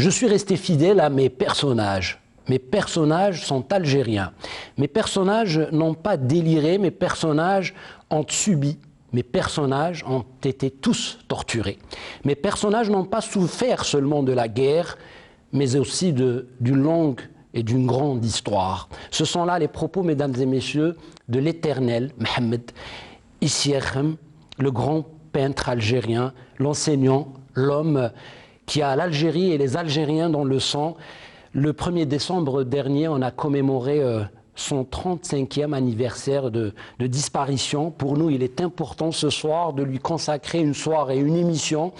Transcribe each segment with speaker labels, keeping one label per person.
Speaker 1: Je suis resté fidèle à mes personnages. Mes personnages sont algériens. Mes personnages n'ont pas déliré, mes personnages ont subi. Mes personnages ont été tous torturés. Mes personnages n'ont pas souffert seulement de la guerre, mais aussi d'une longue et d'une grande histoire. Ce sont là les propos, mesdames et messieurs, de l'éternel Mohamed Issierhem, le grand peintre algérien, l'enseignant, l'homme qui a l'Algérie et les Algériens dans le sang. Le 1er décembre dernier, on a commémoré son 35e anniversaire de disparition. Pour nous, il est important ce soir de lui consacrer une soirée, une émission,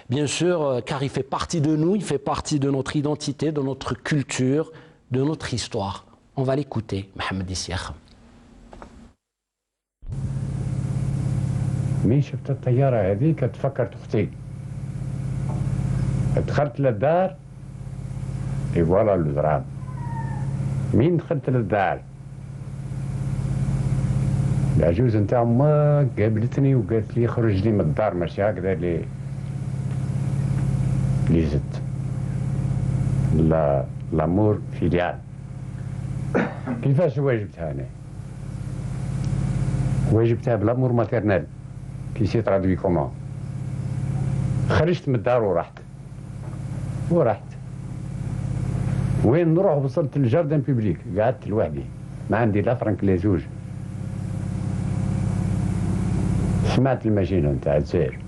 Speaker 1: bien sûr, car il fait partie de nous, il fait partie de notre identité, de notre culture, de notre histoire. On va l'écouter, Mohamed Issierhem.
Speaker 2: مين شفت الطيارة هذيك تفكرت أختي دخلت للدار اي فوالا لو درام مين دخلت للدار العجوز نتاع ما قابلتني وقالت لي خرج لي من الدار ماشي هكذا لي زدت لامور فيليال كيفاش واجبتها انا واجبتها بلامور ماتيرنال كي سي ترادوي كومون خرجت من الدار ورحت وين نروح وصلت للجاردن بيبليك قعدت لوحدي ما عندي لا فرنك لا زوج سمعت الماشينة نتاع الجزائر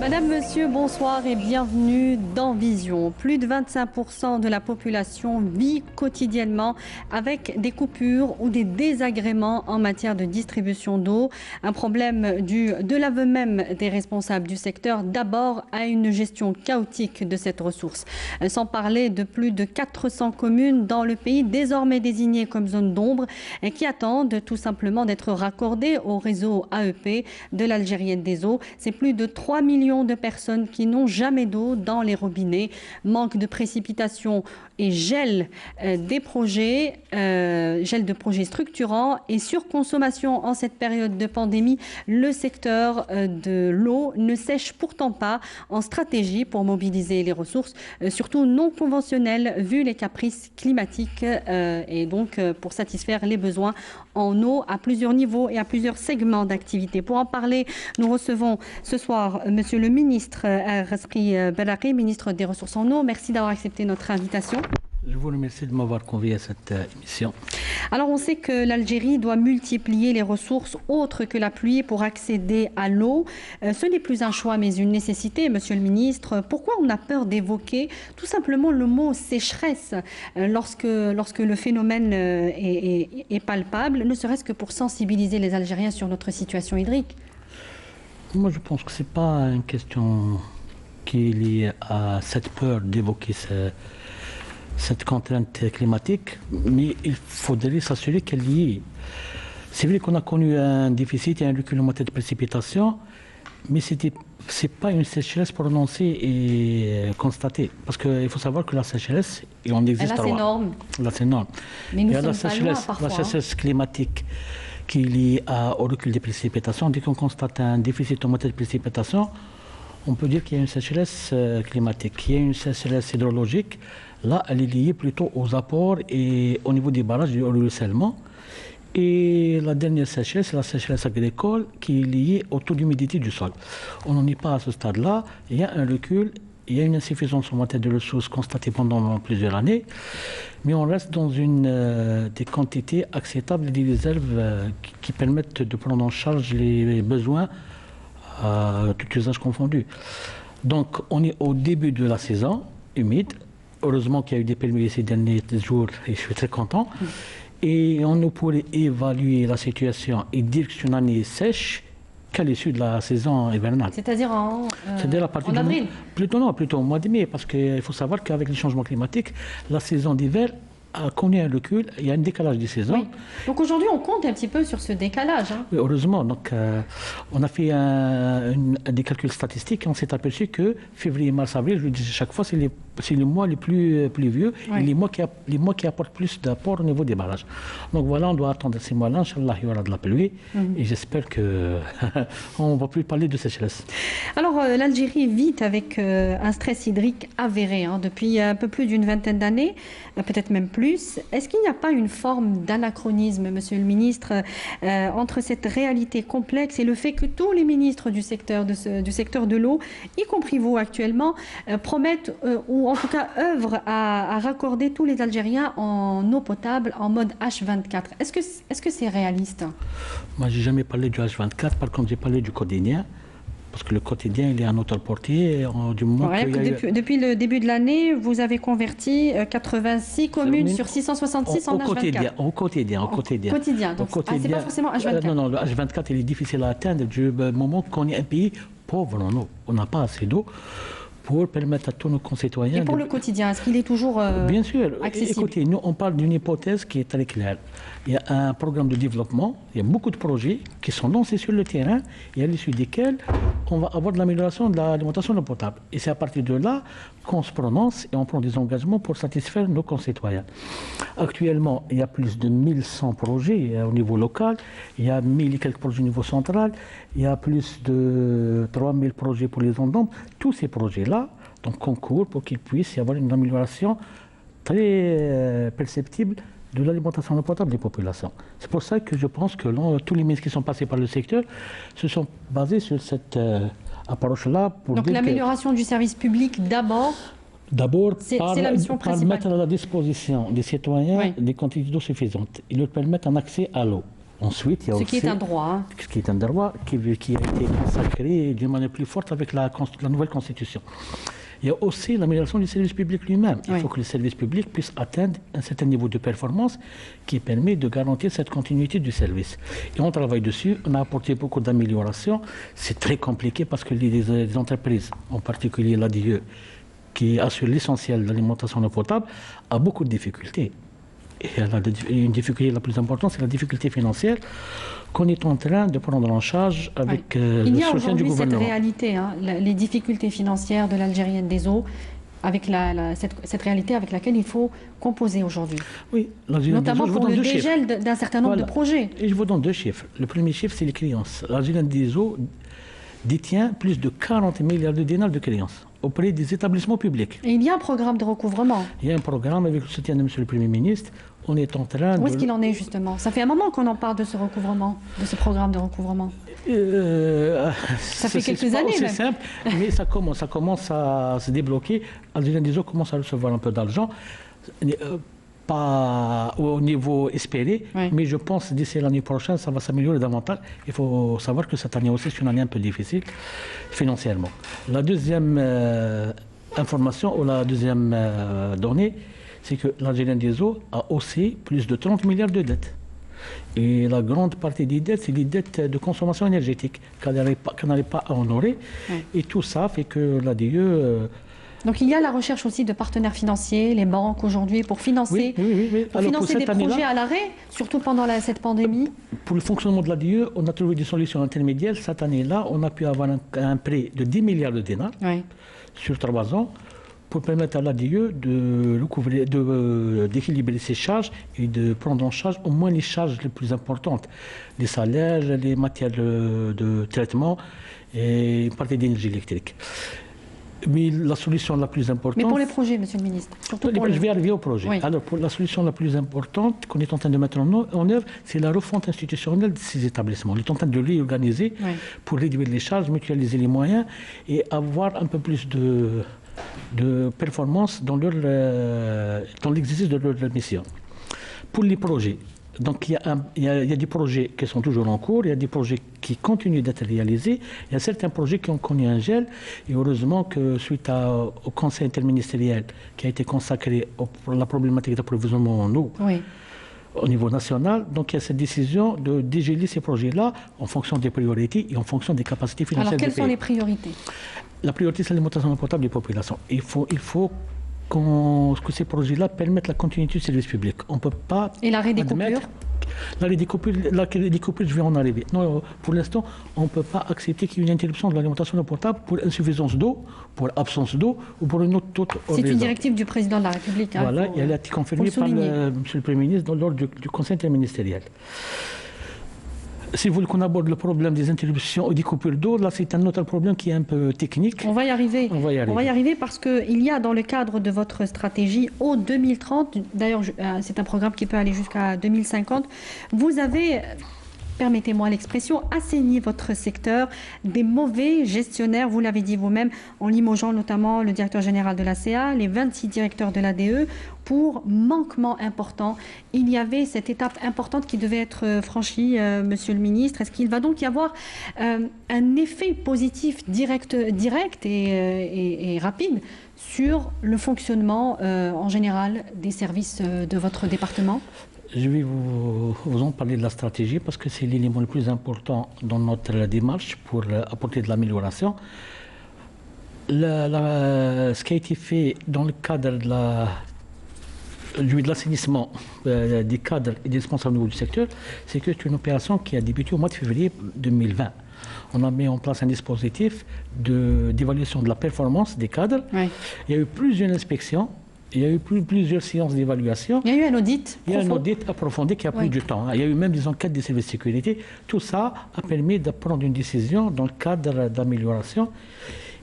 Speaker 3: Madame, Monsieur, bonsoir et bienvenue dans Vision. Plus de 25% de la population vit quotidiennement avec des coupures ou des désagréments en matière de distribution d'eau. Un problème dû de l'aveu même des responsables du secteur, d'abord à une gestion chaotique de cette ressource. Sans parler de plus de 400 communes dans le pays désormais désignées comme zone d'ombre et qui attendent tout simplement d'être raccordées au réseau AEP de l'Algérienne des eaux. C'est plus de 3 millions de personnes qui n'ont jamais d'eau dans les robinets, manque de précipitations et gel des projets, gel de projets structurants et surconsommation en cette période de pandémie. Le secteur de l'eau ne sèche pourtant pas en stratégie pour mobiliser les ressources, surtout non conventionnelles vu les caprices climatiques et donc pour satisfaire les besoins en eau à plusieurs niveaux et à plusieurs segments d'activité. Pour en parler, nous recevons ce soir Monsieur le ministre Razqi Belaqi, ministre des Ressources en eau. Merci d'avoir accepté notre invitation.
Speaker 4: Je vous remercie de m'avoir convié à cette émission.
Speaker 3: Alors on sait que l'Algérie doit multiplier les ressources autres que la pluie pour accéder à l'eau. Ce n'est plus un choix mais une nécessité, Monsieur le ministre. Pourquoi on a peur d'évoquer tout simplement le mot sécheresse lorsque le phénomène est palpable, ne serait-ce que pour sensibiliser les Algériens sur notre situation hydrique?
Speaker 4: Moi je pense que ce n'est pas une question qui est liée à cette peur d'évoquer cette contrainte climatique, mais il faudrait s'assurer qu'elle y est. C'est vrai qu'on a connu un déficit et un recul en matière de précipitation, mais ce n'est pas une sécheresse prononcée et constatée. Parce qu'il faut savoir que la sécheresse, et on existe
Speaker 3: là, c'est énorme.
Speaker 4: Là, c'est énorme.
Speaker 3: Mais nous sommes pas loin, parfois.
Speaker 4: La sécheresse climatique qui est liée au recul des précipitations, dès qu'on constate un déficit en matière de précipitation, on peut dire qu'il y a une sécheresse climatique, il y a une sécheresse hydrologique. Là, elle est liée plutôt aux apports et au niveau des barrages du ruissellement. Et la dernière sécheresse, c'est la sécheresse agricole qui est liée au taux d'humidité du sol. On n'en est pas à ce stade-là. Il y a un recul, il y a une insuffisance en matière de ressources constatée pendant plusieurs années, mais on reste dans des quantités acceptables et des réserves qui permettent de prendre en charge les besoins tous usages confondus. Donc, on est au début de la saison humide. Heureusement qu'il y a eu des permis ces derniers jours et je suis très content. Et on ne pourrait évaluer la situation et dire que c'est une année sèche qu'à l'issue de la saison hivernale.
Speaker 3: C'est-à-dire en
Speaker 4: avril? Plutôt au mois de mai, parce qu'il faut savoir qu'avec les changements climatiques, la saison d'hiver a connu un recul, il y a un décalage de 16 ans.
Speaker 3: Oui. Donc aujourd'hui, on compte un petit peu sur ce décalage. Hein.
Speaker 4: Oui, heureusement, donc, on a fait des calculs statistiques et on s'est aperçu que février, mars, avril, je le dis chaque fois, c'est les mois les plus pluvieux et les mois qui apportent plus d'apport au niveau des barrages. Donc voilà, on doit attendre ces mois-là. Inch'Allah, il y aura de la pluie et j'espère qu'on ne va plus parler de sécheresse.
Speaker 3: Alors, l'Algérie vit avec un stress hydrique avéré depuis un peu plus d'une vingtaine d'années, peut-être même plus. Est-ce qu'il n'y a pas une forme d'anachronisme, Monsieur le Ministre, entre cette réalité complexe et le fait que tous les ministres du secteur de l'eau, y compris vous actuellement, promettent ou en tout cas œuvrent à raccorder tous les Algériens en eau potable en mode H24. Est-ce que c'est réaliste?
Speaker 4: Moi, j'ai jamais parlé du H24, par contre, j'ai parlé du quotidien. Parce que le quotidien, il est à notre portée. Du moment
Speaker 3: depuis le début de l'année, vous avez converti 86 communes sur 666 en H24.
Speaker 4: Au quotidien.
Speaker 3: Donc, c'est pas forcément H24.
Speaker 4: Non, le H24, il est difficile à atteindre du moment qu'on est un pays pauvre en eau. On n'a pas assez d'eau pour permettre à tous nos concitoyens...
Speaker 3: Et pour le quotidien, est-ce qu'il est toujours
Speaker 4: bien sûr.
Speaker 3: accessible?
Speaker 4: Écoutez, nous, on parle d'une hypothèse qui est très claire. Il y a un programme de développement, il y a beaucoup de projets qui sont lancés sur le terrain et à l'issue desquels on va avoir de l'amélioration de l'alimentation d'eau potable. Et c'est à partir de là qu'on se prononce et on prend des engagements pour satisfaire nos concitoyens. Actuellement, il y a plus de 1100 projets au niveau local, il y a 1000 et quelques projets au niveau central, il y a plus de 3000 projets pour les zones d'ombre. Tous ces projets-là donc, concourent pour qu'il puisse y avoir une amélioration très perceptible de l'alimentation d'eau potable des populations. C'est pour ça que je pense que tous les ministres qui sont passés par le secteur se sont basés sur cette approche-là.
Speaker 3: Donc l'amélioration du service public d'abord
Speaker 4: par mettre à la disposition des citoyens des quantités d'eau suffisantes et leur permettre un accès à l'eau. Ensuite, il y a
Speaker 3: ce qui est un droit.
Speaker 4: Ce qui est un droit qui a été consacré d'une manière plus forte avec la nouvelle Constitution. Il y a aussi l'amélioration du service public lui-même. Il faut que le service public puisse atteindre un certain niveau de performance qui permet de garantir cette continuité du service. Et on travaille dessus, on a apporté beaucoup d'améliorations. C'est très compliqué parce que les entreprises, en particulier l'ADIE, qui assure l'essentiel de l'alimentation en eau potable, a beaucoup de difficultés. Et une difficulté la plus importante, c'est la difficulté financière qu'on est en train de prendre en charge avec le soutien du gouvernement.
Speaker 3: Il y a aujourd'hui cette réalité, les difficultés financières de l'Algérienne des eaux, avec cette réalité avec laquelle il faut composer aujourd'hui.
Speaker 4: Oui,
Speaker 3: notamment pour le dégel d'un certain nombre de projets.
Speaker 4: Et je vous donne deux chiffres. Le premier chiffre, c'est les créances. L'Algérienne des eaux détient plus de 40 milliards de dinars de créances auprès des établissements publics.
Speaker 3: Et il y a un programme de recouvrement.
Speaker 4: Il y a un programme avec le soutien de M. le Premier ministre. On est en train
Speaker 3: Où est-ce qu'il en est justement? Ça fait un moment qu'on en parle de ce recouvrement, de ce programme de recouvrement.
Speaker 4: Ça
Speaker 3: fait quelques années.
Speaker 4: C'est simple, mais ça commence à se débloquer. Algérienne des eaux commence à recevoir un peu d'argent. Pas au niveau espéré, mais je pense d'ici l'année prochaine, ça va s'améliorer davantage. Il faut savoir que cette année aussi, c'est une année un peu difficile financièrement. La deuxième information ou la deuxième donnée, c'est que l'Algérienne des eaux a aussi plus de 30 milliards de dettes. Et la grande partie des dettes, c'est des dettes de consommation énergétique qu'elle n'arrive pas à honorer. Et tout ça fait que l'ADIE...
Speaker 3: Donc il y a la recherche aussi de partenaires financiers, les banques aujourd'hui, pour financer, pour financer des projets à l'arrêt, surtout pendant cette pandémie.
Speaker 4: Pour le fonctionnement de l'ADIE, on a trouvé des solutions intermédiaires. Cette année-là, on a pu avoir un prêt de 10 milliards de dinars sur 3 ans pour permettre à l'ADIE d'équilibrer ses charges et de prendre en charge au moins les charges les plus importantes, les salaires, les matières de traitement et une partie d'énergie électrique. Mais la solution la plus importante...
Speaker 3: Mais pour les projets, Monsieur le Ministre, surtout pour
Speaker 4: Je vais arriver au projet. Alors, pour la solution la plus importante qu'on est en train de mettre en œuvre, c'est la refonte institutionnelle de ces établissements. On est en train de réorganiser pour réduire les charges, mutualiser les moyens et avoir un peu plus de performance dans l'exercice de leur mission. Pour les projets, donc il y a des projets qui sont toujours en cours, il y a des projets qui continuent d'être réalisés, il y a certains projets qui ont connu un gel, et heureusement que suite au conseil interministériel qui a été consacré à la problématique d'approvisionnement en eau, au niveau national, donc il y a cette décision de dégeler ces projets-là en fonction des priorités et en fonction des capacités financières.
Speaker 3: Alors quelles sont les priorités?
Speaker 4: La priorité, c'est l'alimentation potable des populations. Il faut que ces projets-là permettent la continuité du service public. On ne peut pas.
Speaker 3: Et l'arrêt des coupures?
Speaker 4: Les coupures, je vais en arriver. Non, pour l'instant, on ne peut pas accepter qu'il y ait une interruption de l'alimentation potable pour insuffisance d'eau, pour absence d'eau ou pour une autre
Speaker 3: C'est une directive du président de la République.
Speaker 4: Voilà, et elle a été confirmée par Monsieur le Premier ministre lors du Conseil interministériel. Si vous voulez qu'on aborde le problème des interruptions ou des coupures d'eau, là c'est un autre problème qui est un peu technique.
Speaker 3: On va y arriver. On va y arriver parce qu'il y a dans le cadre de votre stratégie au 2030, d'ailleurs c'est un programme qui peut aller jusqu'à 2050, vous avez, permettez-moi l'expression, assaini votre secteur des mauvais gestionnaires, vous l'avez dit vous-même, en limogeant notamment le directeur général de l'ACA, les 26 directeurs de l'ADE, pour manquement important. Il y avait cette étape importante qui devait être franchie, Monsieur le Ministre. Est-ce qu'il va donc y avoir un effet positif direct et rapide sur le fonctionnement en général des services de votre département?
Speaker 4: Je vais vous en parler de la stratégie parce que c'est l'élément le plus important dans notre démarche pour apporter de l'amélioration. Ce qui a été fait dans le cadre de l'assainissement des cadres et des responsables au niveau du secteur, c'est que c'est une opération qui a débuté au mois de février 2020. On a mis en place un dispositif d'évaluation de la performance des cadres. Oui. Il y a eu plusieurs inspections. Il y a eu plusieurs séances d'évaluation.
Speaker 3: Il y a eu un audit.
Speaker 4: Il y a un audit approfondi qui a pris du temps. Il y a eu même des enquêtes des services de sécurité. Tout ça a permis de prendre une décision dans le cadre d'amélioration.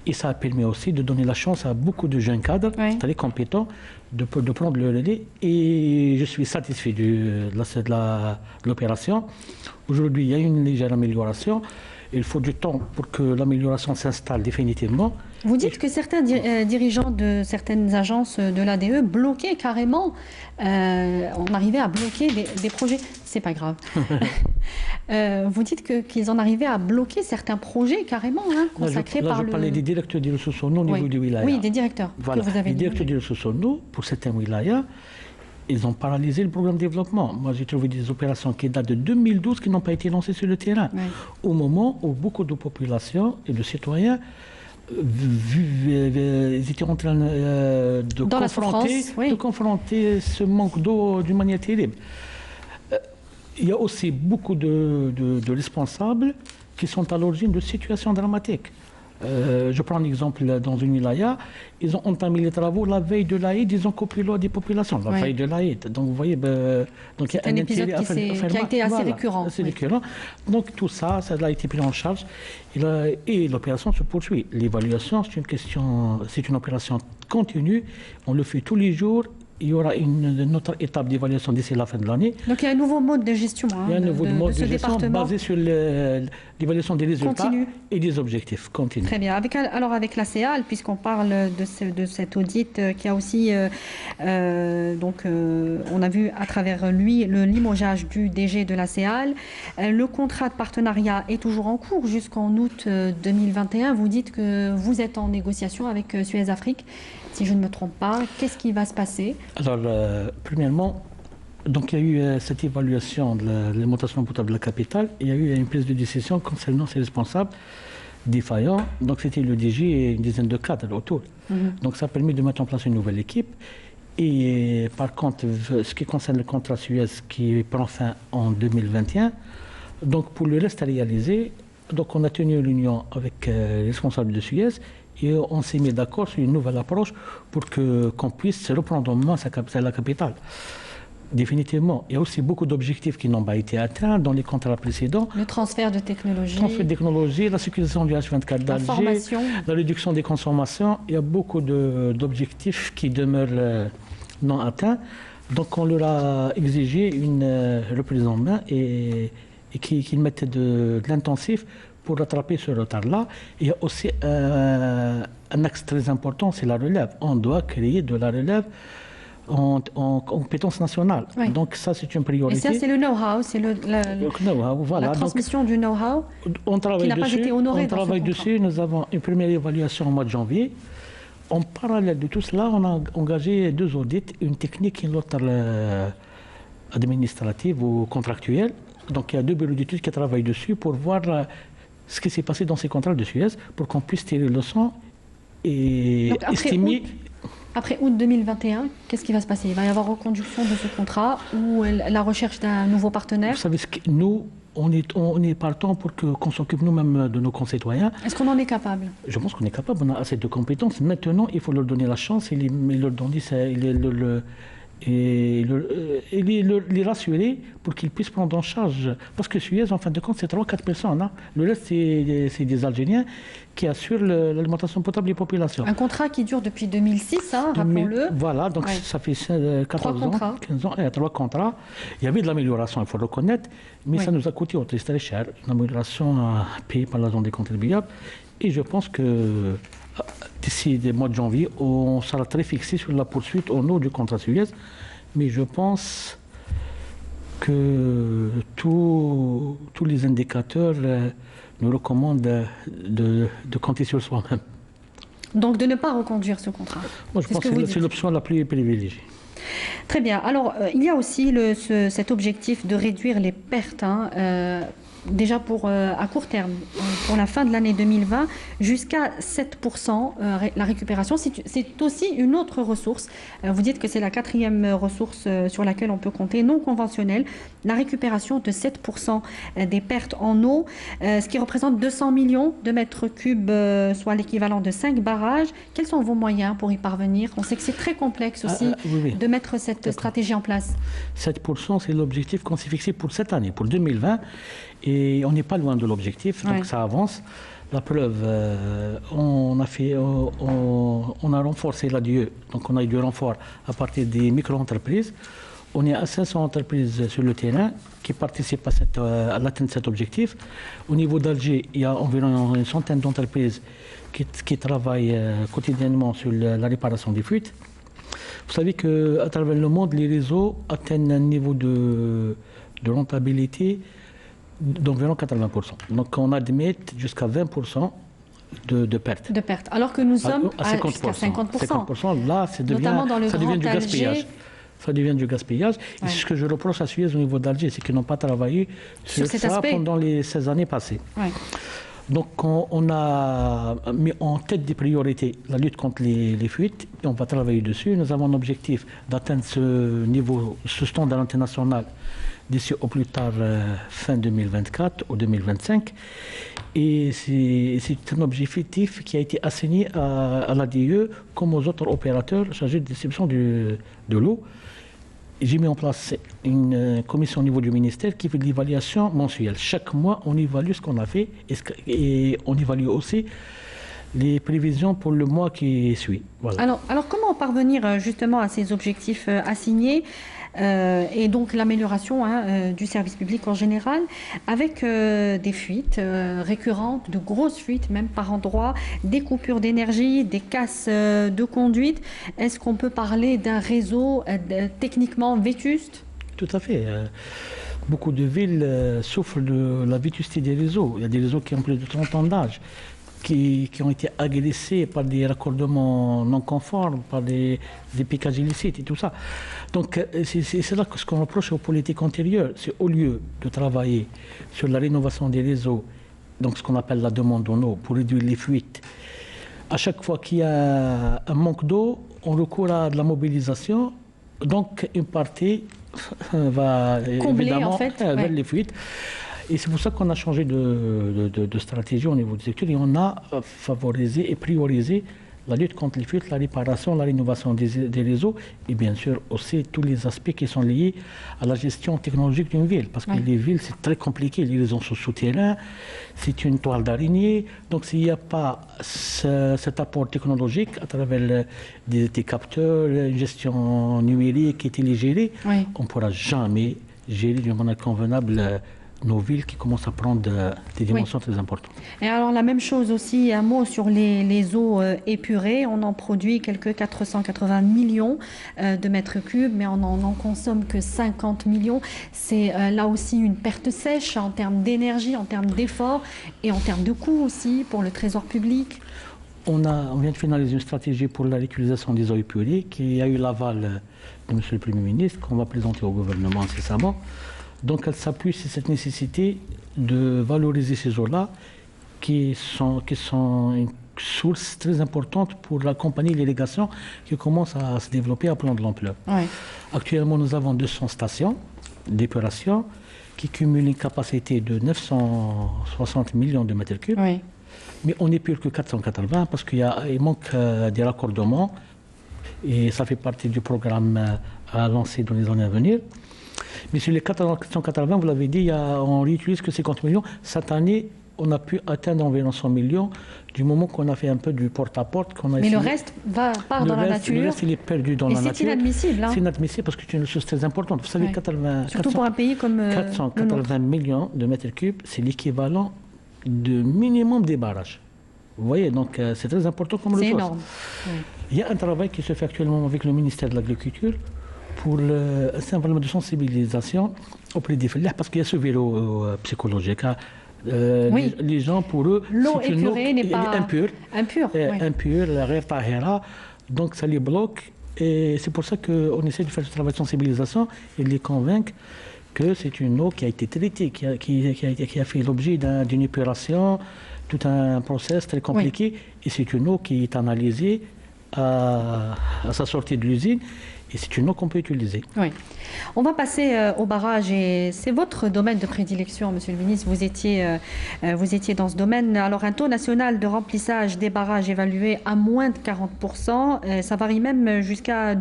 Speaker 4: Et ça a permis aussi de donner la chance à beaucoup de jeunes cadres, très compétents, de prendre le relais. Et je suis satisfait de l'opération. Aujourd'hui, il y a une légère amélioration. Il faut du temps pour que l'amélioration s'installe définitivement.
Speaker 3: Vous dites que certains dirigeants de certaines agences de l'ADE bloquaient carrément, on arrivait à bloquer des projets. C'est pas grave. Vous dites qu'ils en arrivaient à bloquer certains projets carrément, consacrés par le...
Speaker 4: Je parlais des directeurs des ressources en eau au niveau du wilaya.
Speaker 3: Oui, des directeurs.
Speaker 4: Voilà, que vous avez les directeurs des ressources en eau, pour certains wilayas, ils ont paralysé le programme de développement. Moi, j'ai trouvé des opérations qui datent de 2012 qui n'ont pas été lancées sur le terrain. Oui. Au moment où beaucoup de populations et de citoyens ils étaient en train de confronter ce manque d'eau d'une manière terrible. Il y a aussi beaucoup de responsables qui sont à l'origine de situations dramatiques. Je prends un exemple dans une wilaya, ils ont entamé les travaux la veille de l'Aïd, ils ont coupé l'eau des populations, la veille de l'Aïd. Donc vous voyez, donc il y a un
Speaker 3: épisode qui a été assez récurrent.
Speaker 4: Assez récurrent. Donc tout ça, ça a été pris en charge et l'opération se poursuit. L'évaluation, c'est une opération continue, on le fait tous les jours. Il y aura une autre étape d'évaluation d'ici la fin de l'année.
Speaker 3: Donc il y a un nouveau mode de gestion
Speaker 4: il y a un nouveau mode de gestion basé sur l'évaluation des résultats et des objectifs continus.
Speaker 3: Très bien. Alors avec la CEAL, puisqu'on parle de cet audit qui a aussi, on a vu à travers lui le limogeage du DG de la CEAL. Le contrat de partenariat est toujours en cours jusqu'en août 2021. Vous dites que vous êtes en négociation avec Suez Afrique. Si je ne me trompe pas, qu'est-ce qui va se passer?
Speaker 4: Alors, premièrement, donc, il y a eu cette évaluation de l'alimentation potable de la capitale. Il y a eu une prise de décision concernant ces responsables défaillants. Donc, c'était le DG et une dizaine de cadres autour. Donc, ça a permis de mettre en place une nouvelle équipe. Et par contre, ce qui concerne le contrat Suez qui prend fin en 2021, donc pour le reste à réaliser, donc on a tenu une réunion avec les responsables de Suez. Et on s'est mis d'accord sur une nouvelle approche pour qu'on puisse reprendre en main la capitale. Définitivement. Il y a aussi beaucoup d'objectifs qui n'ont pas été atteints dans les contrats précédents.
Speaker 3: Le transfert de technologie.
Speaker 4: Le transfert de technologie, la sécurisation du H24 d'Alger, la réduction des consommations. Il y a beaucoup d'objectifs qui demeurent non atteints. Donc on leur a exigé une reprise en main et qu'ils mettent de l'intensif pour rattraper ce retard-là. Il y a aussi un axe très important, c'est la relève. On doit créer de la relève en compétence nationale. Oui. Donc ça, c'est une priorité.
Speaker 3: Et ça, c'est le know-how, c'est
Speaker 4: voilà.
Speaker 3: La transmission du know-how qui n'a pas été honoré.
Speaker 4: On travaille dessus. Nous avons une première évaluation au mois de janvier. En parallèle de tout cela, on a engagé 2 audits, une technique et l'autre administrative ou contractuelle. Donc il y a 2 bureaux d'études qui travaillent dessus pour voir ce qui s'est passé dans ces contrats de Suez pour qu'on puisse tirer le leçon est
Speaker 3: Donc,
Speaker 4: estimé...
Speaker 3: Après août 2021, qu'est-ce qui va se passer? Il va y avoir reconduction de ce contrat ou la recherche d'un nouveau partenaire?
Speaker 4: Vous savez, nous, on est partant pour qu'on s'occupe nous-mêmes de nos concitoyens.
Speaker 3: Est-ce qu'on en est capable?
Speaker 4: Je pense qu'on est capable, on a assez de compétences. Maintenant, il faut leur donner la chance et les rassurer pour qu'ils puissent prendre en charge. Parce que Suez, en fin de compte, c'est 3-4 personnes. Hein. Le reste, c'est des Algériens qui assurent l'alimentation potable des populations.
Speaker 3: Un contrat qui dure depuis 2006, hein, rappelons-le.
Speaker 4: Voilà, donc ça fait 14 ans, 15 ans, 3 contrats. Il y avait de l'amélioration, il faut le reconnaître, mais ça nous a coûté très cher. Une amélioration payée par l'argent des contribuables. Et je pense que d'ici le mois de janvier, on sera très fixé sur la poursuite au nom du contrat Suez. Mais je pense que tous les indicateurs nous recommandent de compter sur soi-même.
Speaker 3: Donc de ne pas reconduire ce contrat.
Speaker 4: Moi, je pense que c'est l'option la plus privilégiée.
Speaker 3: Très bien. Alors, il y a aussi cet objectif de réduire les pertes, hein, déjà à court terme, pour la fin de l'année 2020, jusqu'à 7% la récupération. C'est aussi une autre ressource. Vous dites que c'est la 4e ressource sur laquelle on peut compter, non conventionnelle. La récupération de 7% des pertes en eau, ce qui représente 200 millions de mètres cubes, soit l'équivalent de 5 barrages. Quels sont vos moyens pour y parvenir? On sait que c'est très complexe aussi de mettre cette stratégie en place. 7%,
Speaker 4: c'est l'objectif qu'on s'est fixé pour cette année, pour 2020. Et on n'est pas loin de l'objectif, donc ça avance. La preuve, on a renforcé l'ADIE, donc on a eu du renfort à partir des micro-entreprises. On est à 500 entreprises sur le terrain qui participent à l'atteinte de cet objectif. Au niveau d'Alger, il y a environ une centaine d'entreprises qui travaillent quotidiennement sur la réparation des fuites. Vous savez qu'à travers le monde, les réseaux atteignent un niveau de rentabilité d'environ 80%. Donc on admet jusqu'à 20% de pertes.
Speaker 3: De pertes. Alors que nous sommes à 50%.
Speaker 4: 50%, là, ça devient du gaspillage. Ça devient du gaspillage. Et c'est ce que je reproche à Suez au niveau d'Alger, c'est qu'ils n'ont pas travaillé sur ça pendant les 16 années passées. Donc on a mis en tête des priorités la lutte contre les fuites et on va travailler dessus. Nous avons un objectif d'atteindre ce standard international d'ici au plus tard fin 2024 ou 2025. Et c'est un objectif qui a été assigné à l'ADIE comme aux autres opérateurs chargés de distribution de l'eau. J'ai mis en place une commission au niveau du ministère qui fait de l'évaluation mensuelle. Chaque mois, on évalue ce qu'on a fait et on évalue aussi les prévisions pour le mois qui suit. Voilà.
Speaker 3: Alors comment parvenir justement à ces objectifs assignés et donc l'amélioration du service public en général avec des fuites récurrentes, de grosses fuites même par endroits, des coupures d'énergie, des casses de conduite. Est-ce qu'on peut parler d'un réseau techniquement vétuste?
Speaker 4: Tout à fait. Beaucoup de villes souffrent de la vétusté des réseaux. Il y a des réseaux qui ont plus de 30 ans d'âge. Qui ont été agressés par des raccordements non conformes, par des piquages illicites et tout ça. Donc c'est là que ce qu'on reproche aux politiques antérieures, c'est au lieu de travailler sur la rénovation des réseaux, donc ce qu'on appelle la demande en eau, pour réduire les fuites, à chaque fois qu'il y a un manque d'eau, on recourt à de la mobilisation, donc une partie va
Speaker 3: combler,
Speaker 4: évidemment
Speaker 3: en fait,
Speaker 4: vers les fuites. Et c'est pour ça qu'on a changé de stratégie au niveau des secteurs et on a favorisé et priorisé la lutte contre les fuites, la réparation, la rénovation des réseaux et bien sûr aussi tous les aspects qui sont liés à la gestion technologique d'une ville. Parce que les villes, c'est très compliqué. Les réseaux sont souterrains, c'est une toile d'araignée. Donc s'il n'y a pas cet apport technologique à travers des capteurs, une gestion numérique et télégérée, on ne pourra jamais gérer d'une manière convenable nos villes qui commencent à prendre des dimensions très importantes.
Speaker 3: Et alors la même chose aussi, un mot sur les eaux épurées. On en produit quelques 480 millions de mètres cubes, mais on n'en consomme que 50 millions. C'est là aussi une perte sèche en termes d'énergie, en termes d'efforts et en termes de coûts aussi pour le trésor public.
Speaker 4: On vient de finaliser une stratégie pour la réutilisation des eaux épurées qui a eu l'aval de M. le Premier ministre, qu'on va présenter au gouvernement incessamment. Donc elle s'appuie sur cette nécessité de valoriser ces eaux-là qui sont source très importante pour accompagner l'irrigation qui commence à se développer à plan de l'ampleur.
Speaker 3: Oui.
Speaker 4: Actuellement, nous avons 200 stations d'épuration qui cumulent une capacité de 960 millions de mètres cubes.
Speaker 3: Oui.
Speaker 4: Mais on n'est plus que 480 parce qu'il manque des raccordements et ça fait partie du programme à lancer dans les années à venir. Mais sur les 480, vous l'avez dit, on réutilise que 50 millions. Cette année, on a pu atteindre environ 100 millions du moment qu'on a fait un peu du porte-à-porte.
Speaker 3: Mais le reste part dans la nature.
Speaker 4: Le reste, il est perdu dans la nature.
Speaker 3: Et c'est inadmissible. Hein.
Speaker 4: C'est inadmissible parce que c'est une chose très importante. Vous savez,
Speaker 3: surtout pour un pays comme
Speaker 4: 480 millions de mètres cubes, c'est l'équivalent de minimum des barrages. Vous voyez, donc c'est très important comme ressource.
Speaker 3: C'est énorme. Oui.
Speaker 4: Il y a un travail qui se fait actuellement avec le ministère de l'Agriculture pour un certain nombre de sensibilisation auprès des filières, parce qu'il y a ce vélo psychologique. Hein.
Speaker 3: Oui.
Speaker 4: Les gens, pour eux,
Speaker 3: l'eau
Speaker 4: c'est une eau
Speaker 3: épurée n'est pas
Speaker 4: impure.
Speaker 3: Impure,
Speaker 4: la rare tahira. Donc ça les bloque. Et c'est pour ça qu'on essaie de faire ce travail de sensibilisation et de les convaincre que c'est une eau qui a été traitée, qui a fait l'objet d'une épuration, tout un process très compliqué. Oui. Et c'est une eau qui est analysée à sa sortie de l'usine. Et c'est une eau qu'on peut utiliser.
Speaker 3: Oui. On va passer au barrage et c'est votre domaine de prédilection, Monsieur le Ministre. Vous étiez dans ce domaine. Alors, un taux national de remplissage des barrages évalué à moins de 40%. Ça varie même jusqu'à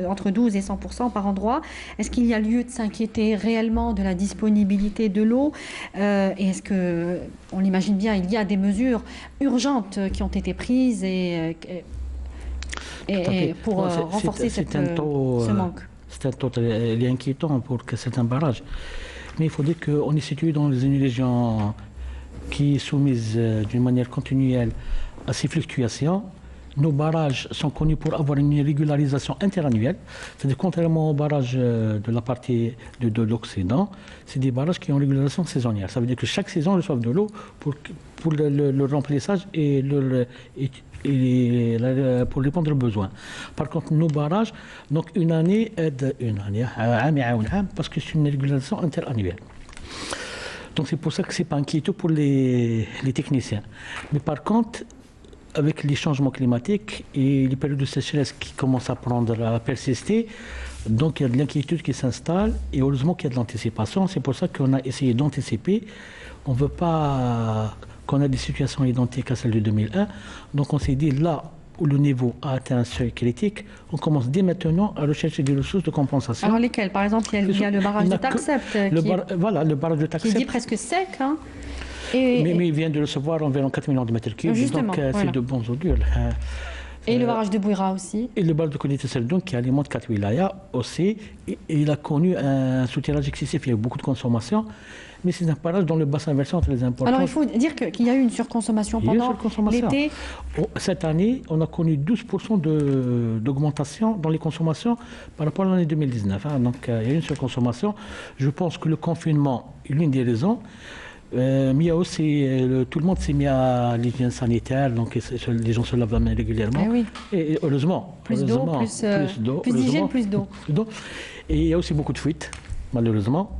Speaker 3: entre 12 et 100% par endroit. Est-ce qu'il y a lieu de s'inquiéter réellement de la disponibilité de l'eau et est-ce que, on l'imagine bien, il y a des mesures urgentes qui ont été prises et pour renforcer ce manque.
Speaker 4: C'est un taux très inquiétant pour certains barrages. Mais il faut dire qu'on est situé dans une région qui est soumise d'une manière continuelle à ces fluctuations. Nos barrages sont connus pour avoir une régularisation interannuelle. C'est-à-dire, contrairement aux barrages de la partie de l'Occident, c'est des barrages qui ont une régularisation saisonnière. Ça veut dire que chaque saison reçoivent de l'eau pour le remplissage et pour répondre aux besoins. Par contre, nos barrages, donc une année aide une année, parce que c'est une régularisation interannuelle. Donc c'est pour ça que ce n'est pas inquiétant pour les techniciens. Mais par contre, avec les changements climatiques et les périodes de sécheresse qui commencent à persister, donc il y a de l'inquiétude qui s'installe et heureusement qu'il y a de l'anticipation. C'est pour ça qu'on a essayé d'anticiper. On ne veut pas qu'on ait des situations identiques à celles de 2001. Donc on s'est dit, là où le niveau a atteint un seuil critique, on commence dès maintenant à rechercher des ressources de compensation.
Speaker 3: Alors lesquelles? Par exemple, il y a le barrage de Taksept
Speaker 4: voilà, le barrage de Taksept.
Speaker 3: Qui dit presque sec. Hein.
Speaker 4: Mais il vient de recevoir environ 4 millions de mètres cubes, donc c'est de bons augures.
Speaker 3: Et le barrage de Bouira aussi.
Speaker 4: Et le barrage de Koudité Seldoun qui alimente 4 wilayas aussi. Et il a connu un soutirage excessif, il y a eu beaucoup de consommation. Mais c'est un barrage dont le bassin versant est très important.
Speaker 3: Alors il faut dire qu'il y a eu une surconsommation pendant l'été.
Speaker 4: Cette année, on a connu 12% d'augmentation dans les consommations par rapport à l'année 2019. Hein. Donc il y a eu une surconsommation. Je pense que le confinement est l'une des raisons. Mais il y a aussi, tout le monde s'est mis à l'hygiène sanitaire, donc les gens se lavent la main régulièrement.
Speaker 3: Oui.
Speaker 4: Et heureusement.
Speaker 3: Plus d'hygiène, plus d'eau.
Speaker 4: Et il y a aussi beaucoup de fuites, malheureusement.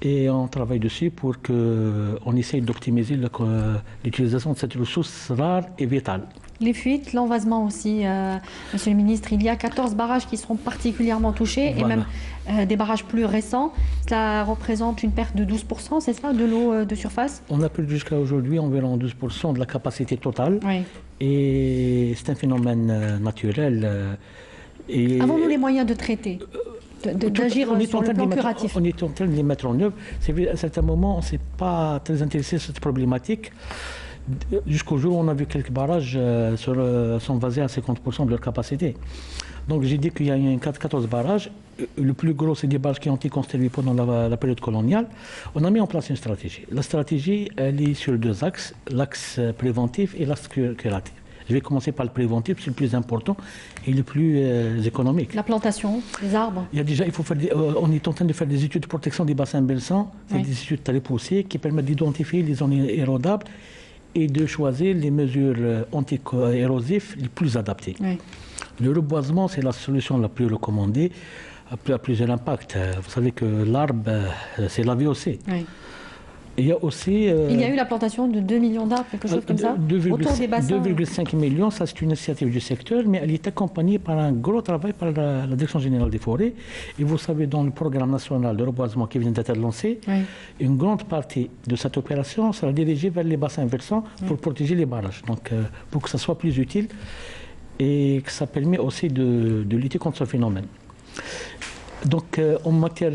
Speaker 4: Et on travaille dessus pour qu'on essaye d'optimiser l'utilisation de cette ressource rare et vitale.
Speaker 3: Les fuites, l'envasement aussi, Monsieur le Ministre, il y a 14 barrages qui seront particulièrement touchés et même des barrages plus récents. Cela représente une perte de 12%, c'est ça, de l'eau de surface? On a perdu jusqu'à aujourd'hui environ 12% de la capacité totale. Oui. Et c'est un phénomène naturel. Avons-nous les moyens de traiter d'agir sur le plan curatif?
Speaker 4: On est en train de les mettre en œuvre. À un certain moment, on ne s'est pas très intéressé à cette problématique. Jusqu'au jour où on a vu quelques barrages s'envaser à 50% de leur capacité. Donc j'ai dit qu'il y a 14 barrages. Le plus gros, c'est des barrages qui ont été construits pendant la période coloniale. On a mis en place une stratégie. La stratégie, elle est sur 2 axes, l'axe préventif et l'axe curatif. Je vais commencer par le préventif, c'est le plus important et le plus économique.
Speaker 3: La plantation, les arbres.
Speaker 4: On est en train de faire des études de protection des bassins versants. C'est des études très poussées qui permettent d'identifier les zones érodables et de choisir les mesures anti-érosives les plus adaptées. Oui. Le reboisement, c'est la solution la plus recommandée à plusieurs impacts. Vous savez que l'arbre, c'est la vie aussi. Oui. Il y a aussi...
Speaker 3: il y a eu la plantation de 2 millions d'arbres, quelque chose comme ça, autour des bassins.
Speaker 4: 2,5 millions, ça c'est une initiative du secteur, mais elle est accompagnée par un gros travail par la Direction générale des forêts. Et vous savez, dans le programme national de reboisement qui vient d'être lancé,
Speaker 3: Oui.
Speaker 4: une grande partie de cette opération sera dirigée vers les bassins versants pour protéger les barrages. Donc, pour que ça soit plus utile et que ça permet aussi de lutter contre ce phénomène. Donc, en matière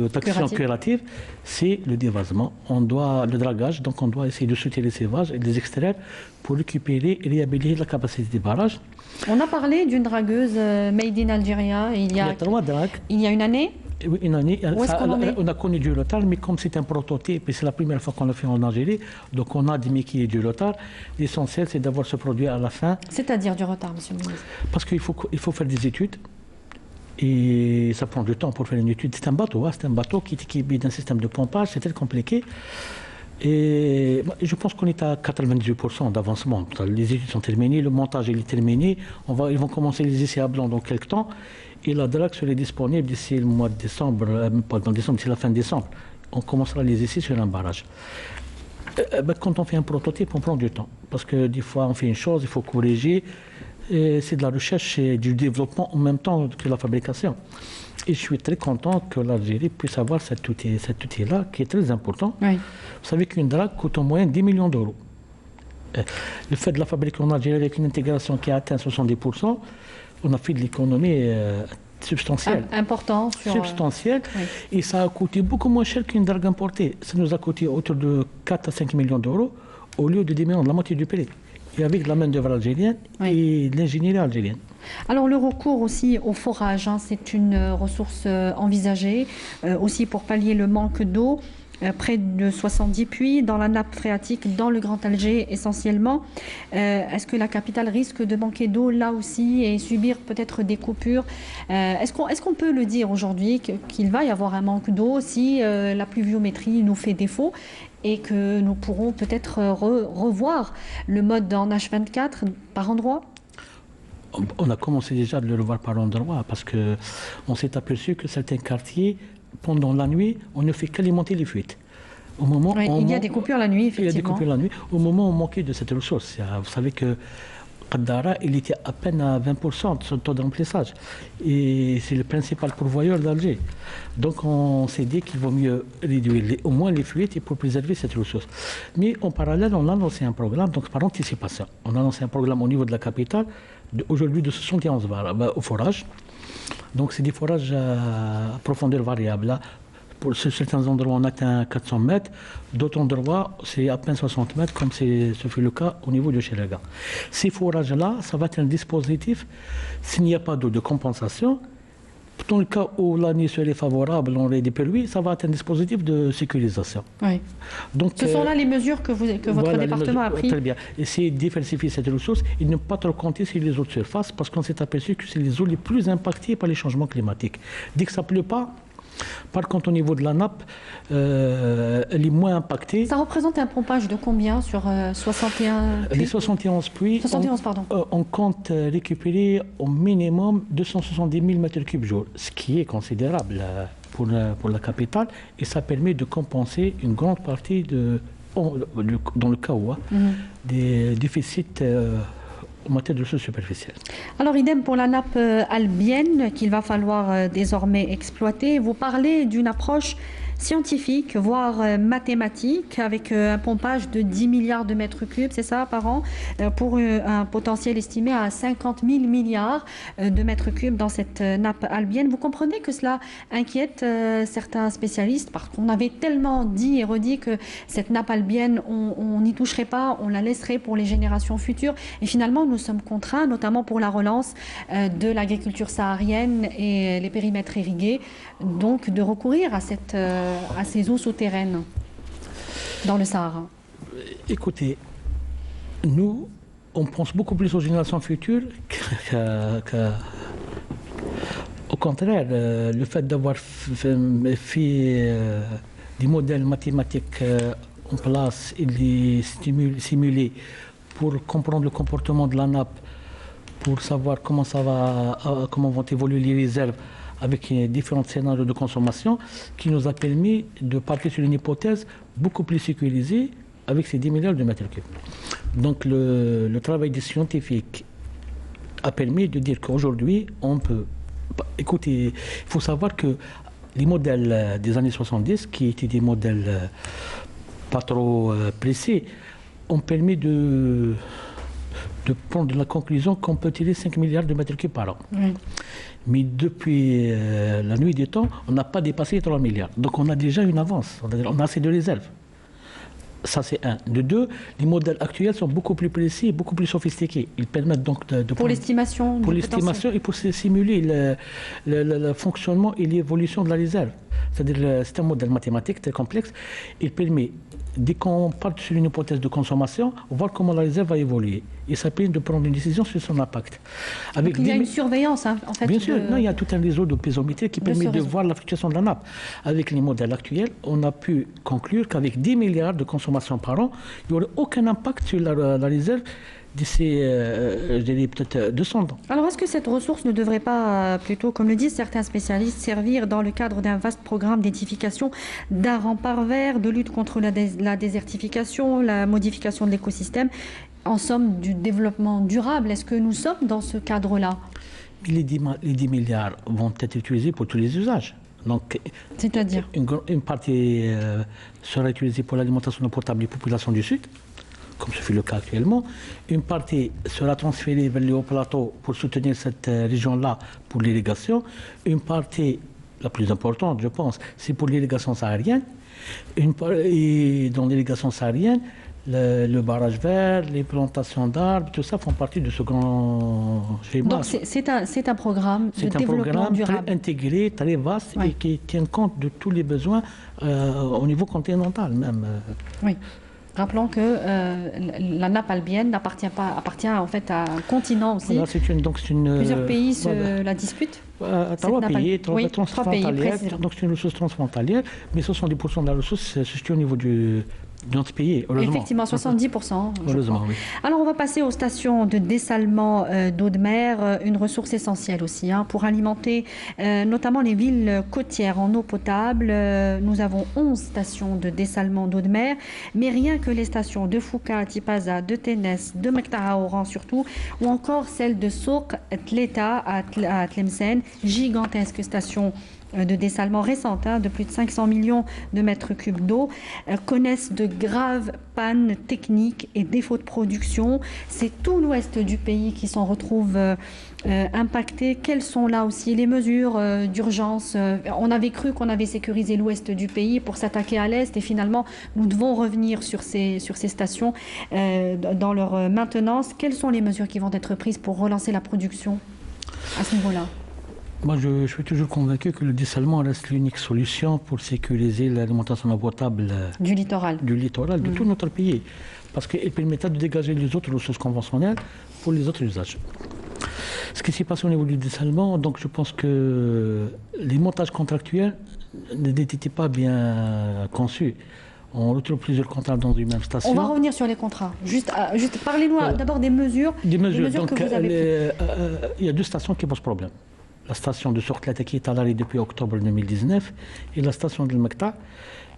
Speaker 4: d'action curative, c'est le dévasement. Le dragage, donc on doit essayer de soutirer ces vases et de les extraire pour récupérer et réhabiliter la capacité des barrages.
Speaker 3: On a parlé d'une dragueuse made in Algeria il y a
Speaker 4: 3 dragues.
Speaker 3: Il y a une année.
Speaker 4: Oui, une année.
Speaker 3: Où est-ce qu'on en est ?
Speaker 4: On a connu du retard, mais comme c'est un prototype et c'est la première fois qu'on l'a fait en Algérie, donc on a admis qu'il y ait du retard. L'essentiel, c'est d'avoir ce produit à la fin.
Speaker 3: C'est-à-dire du retard, monsieur le ministre ?
Speaker 4: Parce qu'il faut faire des études. Et ça prend du temps pour faire une étude. C'est un bateau, c'est un bateau qui est équipé d'un système de pompage, c'est très compliqué. Et je pense qu'on est à 98% d'avancement. Les études sont terminées, le montage est terminé. Ils vont commencer les essais à blanc dans quelques temps. Et la drague serait disponible d'ici le mois de décembre, pas dans décembre, d'ici la fin décembre. On commencera les essais sur un barrage. Quand on fait un prototype, on prend du temps. Parce que des fois, on fait une chose, il faut corriger. C'est de la recherche et du développement en même temps que la fabrication. Et je suis très content que l'Algérie puisse avoir cet outil-là, qui est très important.
Speaker 3: Oui.
Speaker 4: Vous savez qu'une drague coûte en moyenne 10 millions d'euros. Le fait de la fabriquer en Algérie avec une intégration qui a atteint 70%, on a fait de l'économie substantielle.
Speaker 3: Important.
Speaker 4: Substantielle.
Speaker 3: Oui.
Speaker 4: Et ça a coûté beaucoup moins cher qu'une drague importée. Ça nous a coûté autour de 4 à 5 millions d'euros au lieu de 10 millions, de la moitié du prix. Et avec la main-d'œuvre algérienne et l'ingénierie algérienne.
Speaker 3: Alors le recours aussi au forage, c'est une ressource envisagée, aussi pour pallier le manque d'eau. Près de 70 puits dans la nappe phréatique, dans le Grand Alger essentiellement. Est-ce que la capitale risque de manquer d'eau là aussi et subir peut-être des coupures ? Est-ce qu'on peut le dire aujourd'hui qu'il va y avoir un manque d'eau si la pluviométrie nous fait défaut et que nous pourrons peut-être revoir le mode en H24 par endroit ?
Speaker 4: On a commencé déjà de le revoir par endroit parce qu'on s'est aperçu que certains quartiers, pendant la nuit, on ne fait qu'alimenter les fuites.
Speaker 3: Il y a des coupures la nuit, effectivement.
Speaker 4: Il y a des coupures la nuit, au moment où on manquait de cette ressource. Vous savez que Qaddara, il était à peine à 20% de son taux de remplissage. Et c'est le principal pourvoyeur d'Alger. Donc on s'est dit qu'il vaut mieux réduire au moins les fuites pour préserver cette ressource. Mais en parallèle, on a lancé un programme, donc par anticipation. On a lancé un programme au niveau de la capitale, aujourd'hui de 71 au forage. Donc c'est des forages à profondeur variable. Là, pour certains endroits, on atteint 400 mètres. D'autres endroits, c'est à peine 60 mètres, comme ce fut le cas au niveau de Chiraga. Ces forages-là, ça va être un dispositif, s'il n'y a pas d'eau de compensation, dans le cas où l'année serait favorable, on aurait des pluies, ça va être un dispositif de sécurisation.
Speaker 3: Oui. Donc, ce sont là les mesures que votre département a prises.
Speaker 4: Très bien. Essayer de diversifier cette ressource et ne pas trop compter sur les eaux de surface, parce qu'on s'est aperçu que c'est les eaux les plus impactées par les changements climatiques. Dès que ça ne pleut pas, par contre, au niveau de la nappe, elle est moins impactée.
Speaker 3: Ça représente un pompage de combien sur 61 puits ?
Speaker 4: Les 71 puits,
Speaker 3: 71, pardon.
Speaker 4: On compte récupérer au minimum 270 000 m3 jour, ce qui est considérable pour la capitale, et ça permet de compenser une grande partie, dans le cas où, des déficits en matière de ressources superficielles.
Speaker 3: Alors, idem pour la nappe albienne qu'il va falloir désormais exploiter. Vous parlez d'une approche scientifique, voire mathématique, avec un pompage de 10 milliards de mètres cubes, c'est ça, par an, pour un potentiel estimé à 50 000 milliards de mètres cubes dans cette nappe albienne. Vous comprenez que cela inquiète certains spécialistes, parce qu'on avait tellement dit et redit que cette nappe albienne, on n'y toucherait pas, on la laisserait pour les générations futures. Et finalement, nous sommes contraints, notamment pour la relance de l'agriculture saharienne et les périmètres irrigués, donc de recourir à ces eaux souterraines dans le Sahara.
Speaker 4: Écoutez, nous, on pense beaucoup plus aux générations futures au contraire, le fait d'avoir fait des modèles mathématiques en place et les simuler pour comprendre le comportement de la nappe, pour savoir comment vont évoluer les réserves avec différents scénarios de consommation qui nous a permis de partir sur une hypothèse beaucoup plus sécurisée avec ces 10 milliards de mètres cubes. Donc le travail des scientifiques a permis de dire qu'aujourd'hui, on peut... Écoutez, il faut savoir que les modèles des années 70, qui étaient des modèles pas trop précis, ont permis de prendre la conclusion qu'on peut tirer 5 milliards de mètres cubes par an. Oui. Mais depuis la nuit des temps, on n'a pas dépassé les 3 milliards. Donc on a déjà une avance, on a assez de réserves. Ça, c'est un. De deux, les modèles actuels sont beaucoup plus précis et beaucoup plus sophistiqués. Ils permettent donc de
Speaker 3: pour l'estimation
Speaker 4: pour l'estimation et pour simuler le fonctionnement et l'évolution de la réserve. C'est-à-dire, c'est un modèle mathématique très complexe. Il permet, dès qu'on part sur une hypothèse de consommation, voir comment la réserve va évoluer. Et ça permet de prendre une décision sur son impact.
Speaker 3: Avec il y a une surveillance, hein, en fait.
Speaker 4: Bien sûr, non, il y a tout un réseau de pésométrie qui permet de voir la fluctuation de la nappe. Avec les modèles actuels, on a pu conclure qu'avec 10 milliards de consommation par an, il n'y aurait aucun impact sur la réserve d'ici, je dirais, peut-être 200 ans.
Speaker 3: Alors, est-ce que cette ressource ne devrait pas, plutôt, comme le disent certains spécialistes, servir dans le cadre d'un vaste programme d'édification d'un rempart vert, de lutte contre la désertification, la modification de l'écosystème, en somme, du développement durable? Est-ce que nous sommes dans ce cadre-là?
Speaker 4: Les 10 milliards vont être utilisés pour tous les usages. Donc,
Speaker 3: c'est-à-dire
Speaker 4: une partie sera utilisée pour l'alimentation potable des populations du Sud, comme ce fait le cas actuellement. Une partie sera transférée vers les hauts plateaux pour soutenir cette région-là pour l'irrigation. Une partie, la plus importante, je pense, c'est pour l'irrigation saharienne. Et dans l'irrigation saharienne, le barrage vert, les plantations d'arbres, tout ça font partie de ce grand schéma.
Speaker 3: Donc c'est un programme de développement durable.
Speaker 4: C'est un programme très intégré, très vaste et qui tient compte de tous les besoins au niveau continental même.
Speaker 3: Oui. Rappelons que la nappe albienne appartient en fait à un continent aussi.
Speaker 4: Voilà,
Speaker 3: plusieurs pays la disputent.
Speaker 4: Trois pays transfrontalières. Donc c'est une ressource transfrontalière, mais 70% de la ressource se situe au niveau de notre pays, heureusement.
Speaker 3: Effectivement, 70%.
Speaker 4: Heureusement, oui.
Speaker 3: Alors, on va passer aux stations de dessalement d'eau de mer, une ressource essentielle aussi, hein, pour alimenter notamment les villes côtières en eau potable. Nous avons 11 stations de dessalement d'eau de mer, mais rien que les stations de Foucault, Tipaza, de Ténès, de Mektaha Oran surtout, ou encore celle de Souk, Tleta à Tlemcen, gigantesque station de dessalement récente, hein, de plus de 500 millions de mètres cubes d'eau, connaissent de graves pannes techniques et défauts de production. C'est tout l'ouest du pays qui s'en retrouve impacté. Quelles sont là aussi les mesures d'urgence? On avait cru qu'on avait sécurisé l'ouest du pays pour s'attaquer à l'est et finalement nous devons revenir sur ces stations dans leur maintenance. Quelles sont les mesures qui vont être prises pour relancer la production à ce niveau-là?
Speaker 4: Moi, je suis toujours convaincu que le dessalement reste l'unique solution pour sécuriser l'alimentation en eau potable
Speaker 3: du littoral.
Speaker 4: De tout notre pays. Parce qu'il permettra de dégager les autres ressources conventionnelles pour les autres usages. Ce qui s'est passé au niveau du dessalement, donc je pense que les montages contractuels n'étaient pas bien conçus. On retrouve plusieurs contrats dans une même station.
Speaker 3: On va revenir sur les contrats. Juste parlez-nous d'abord des mesures.
Speaker 4: Des mesures donc,
Speaker 3: que vous avez prises.
Speaker 4: Il y a deux stations qui posent problème. La station de Sourklata qui est à l'arrêt depuis octobre 2019 et la station de Mekta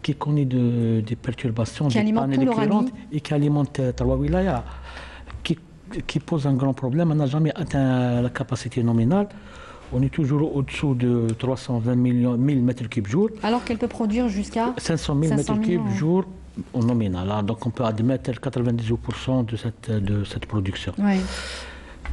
Speaker 4: qui connaît des perturbations, des pannes récurrentes et qui alimente Tarwa Wilaya, qui pose un grand problème. On n'a jamais atteint la capacité nominale. On est toujours au-dessous de 320 000 mètres cubes jour.
Speaker 3: Alors qu'elle peut produire jusqu'à
Speaker 4: 500 000 mètres cubes jour au nominal. Donc on peut admettre 98% de cette production.
Speaker 3: Oui.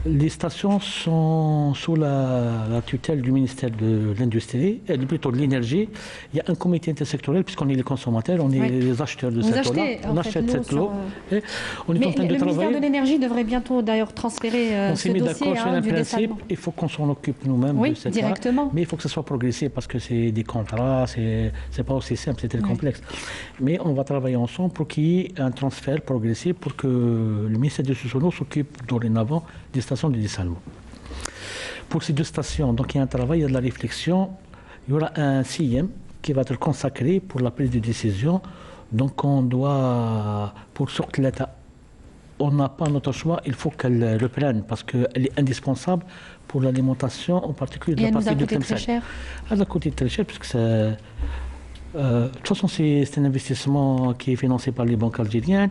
Speaker 4: Les stations sont sous la tutelle du ministère de l'Industrie, plutôt de l'Énergie. Il y a un comité intersectoriel, puisqu'on est les consommateurs, on est les acheteurs de cette eau-là. On achète cette eau.
Speaker 3: On est en train de travailler. Le ministère de l'Énergie devrait bientôt d'ailleurs transférer ce dossier.
Speaker 4: On s'est mis d'accord sur un principe, il faut qu'on s'en occupe nous-mêmes de cette
Speaker 3: directement.
Speaker 4: Mais il faut que ça soit progressif, parce que c'est des contrats, c'est pas aussi simple, c'est très complexe. Mais on va travailler ensemble pour qu'il y ait un transfert progressif, pour que le ministère de l'Eau s'occupe dorénavant des stations de dessalement. Pour ces deux stations, donc il y a un travail, il y a de la réflexion. Il y aura un CIM qui va être consacré pour la prise de décision. Donc on doit, pour Sourklata, on n'a pas notre choix, il faut qu'elle reprenne parce qu'elle est indispensable pour l'alimentation, en particulier de
Speaker 3: Et
Speaker 4: la
Speaker 3: elle nous
Speaker 4: partie
Speaker 3: a
Speaker 4: de
Speaker 3: coûté très
Speaker 4: Tlemcen.
Speaker 3: cher.
Speaker 4: Elle a coûté très cher parce que de toute façon, c'est un investissement qui est financé par les banques algériennes.